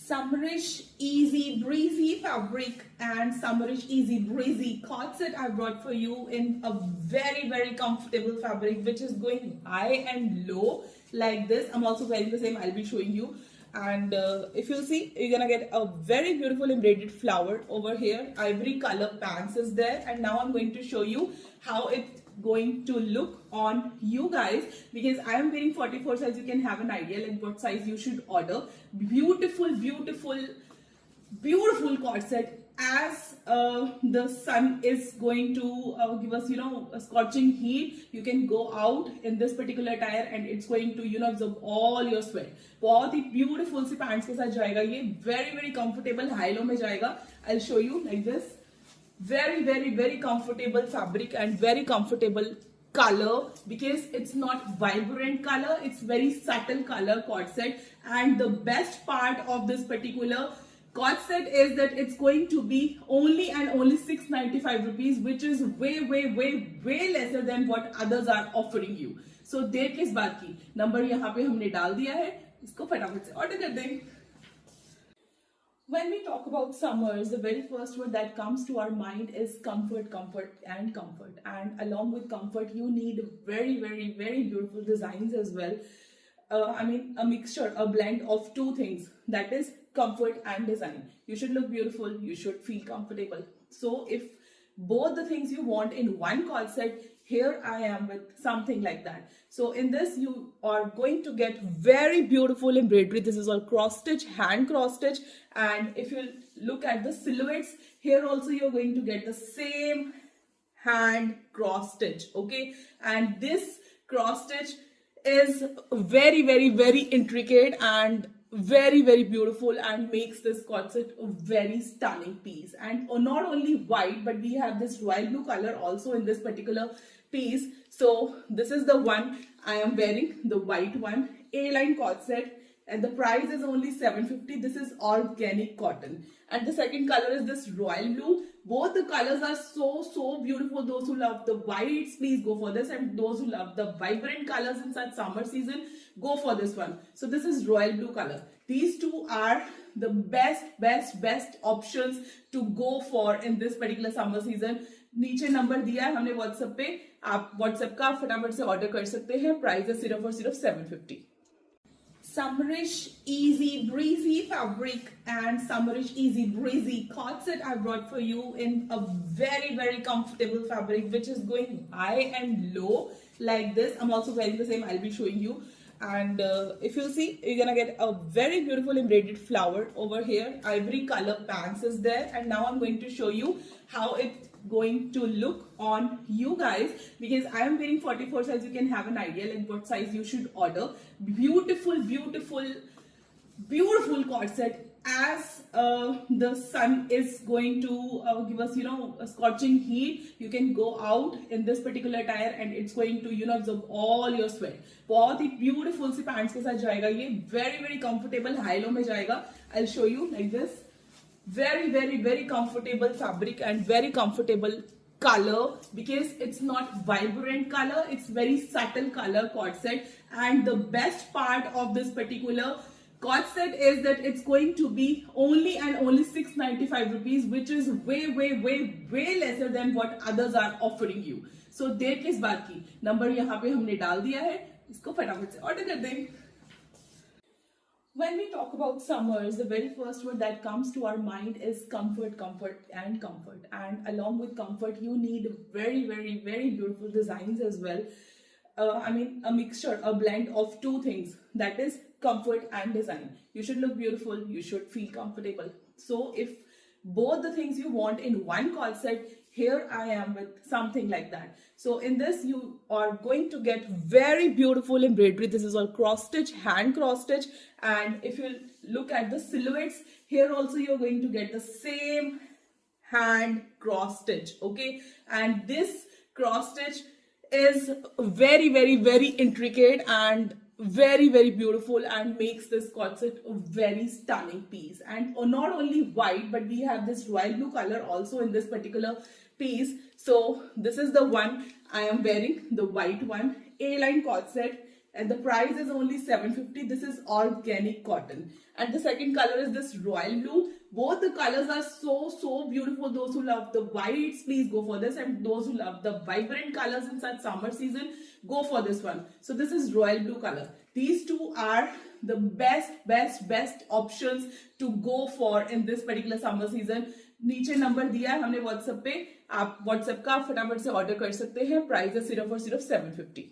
Summerish Easy Breezy fabric and Summerish Easy Breezy cord set I brought for you in a very comfortable fabric which is going high and low like this. I'm also wearing the same, I'll be showing you. And if you see, you're gonna get a very beautiful embroidered flower over here. Ivory color pants is there, and now I'm going to show you how it's going to look on you guys, because I am wearing 44 size. You can have an idea like what size you should order. Beautiful cord set. As the sun is going to give us a scorching heat, you can go out in this particular attire and it's going to absorb all your sweat. बहुत ही beautiful सी pants के साथ जाएगा ये. Very comfortable, high low में जाएगा. I'll show you like this. Very comfortable fabric and very comfortable color, because it's not vibrant color, it's very subtle color cord set. And the best part of this particular cord set is that it's going to be only 695 rupees, which is way lesser than what others are offering you. So देर किस बात की, number यहाँ पे हमने डाल दिया है, इसको फटाफट से ऑर्डर कर दें. When we talk about summers, the very first word that comes to our mind is comfort. And along with comfort, you need very beautiful designs as well. I mean, a mixture, a blend of two things, that is comfort and design. You should look beautiful, you should feel comfortable. So if both the things you want in one cord set, here I am with something like that. So in this you are going to get very beautiful embroidery. This is all cross stitch, hand cross stitch. And if you look at the silhouettes, here also you're going to get the same hand cross stitch. Okay, and this cross stitch is very intricate and very beautiful and makes this cord set a very stunning piece. And not only white, but we have this royal blue color also in this particular piece. So this is the one I am wearing, the white one, A-line cord set, and the price is only 750. This is organic cotton. And the second color is this royal blue. Both the colors are so beautiful. Those who love the whites, please go for this, and those who love the vibrant colors in such summer season, go for this one. So this is royal blue color. These two are the best options to go for in this particular summer season. नीचे number दिया है हमने WhatsApp पे, आप WhatsApp का फटाफट से order कर सकते हैं. प्राइस है सिर्फ और सिर्फ 750. Summerish Easy Breezy fabric and Summerish Easy Breezy cord set I brought for you in a very comfortable fabric which is going high and low like this. I'm also wearing the same, I'll be showing you. And if you see, you're gonna get a very beautiful embroidered flower over here. Ivory color pants is there, and now I'm going to show you how it's going to look on you guys, because I am wearing 44 size. You can have an idea like what size you should order. Beautiful cord set. As the sun is going to give us a scorching heat, you can go out in this particular attire and it's going to absorb all your sweat. बहुत ही beautiful सी pants के साथ जाएगा ये. Very comfortable, high low में जाएगा. I'll show you like this. Very comfortable fabric and very comfortable color, because it's not vibrant color, it's very subtle color cord set. And the best part of this particular cord set is that it's going to be only 695 rupees, which is way lesser than what others are offering you. So देर किस बात की, number यहाँ पे हमने डाल दिया है, इसको फटाफट से ऑर्डर कर दें. When we talk about summers, the very first word that comes to our mind is comfort. And along with comfort, you need very beautiful designs as well. I mean, a mixture, a blend of two things, that is comfort and design. You should look beautiful, you should feel comfortable. So if both the things you want in one cord set, here I am with something like that. So in this you are going to get very beautiful embroidery. This is all cross stitch, hand cross stitch. And if you look at the silhouettes, here also you're going to get the same hand cross stitch. Okay, and this cross stitch is very intricate and very beautiful and makes this cord set a very stunning piece. And not only white, but we have this royal blue color also in this particular piece. So this is the one I am wearing, the white one, A-line cord set, and the price is only 750. This is organic cotton. And the second color is this royal blue. Both the colors are so beautiful. Those who love the whites, please go for this, and those who love the vibrant colors in such summer season, go for this one. So this is royal blue color. These two are the best options to go for in this particular summer season. नीचे number दिया है हमने WhatsApp पे, आप WhatsApp का फटाफट से order कर सकते हैं. प्राइस है सिर्फ और सिर्फ 750.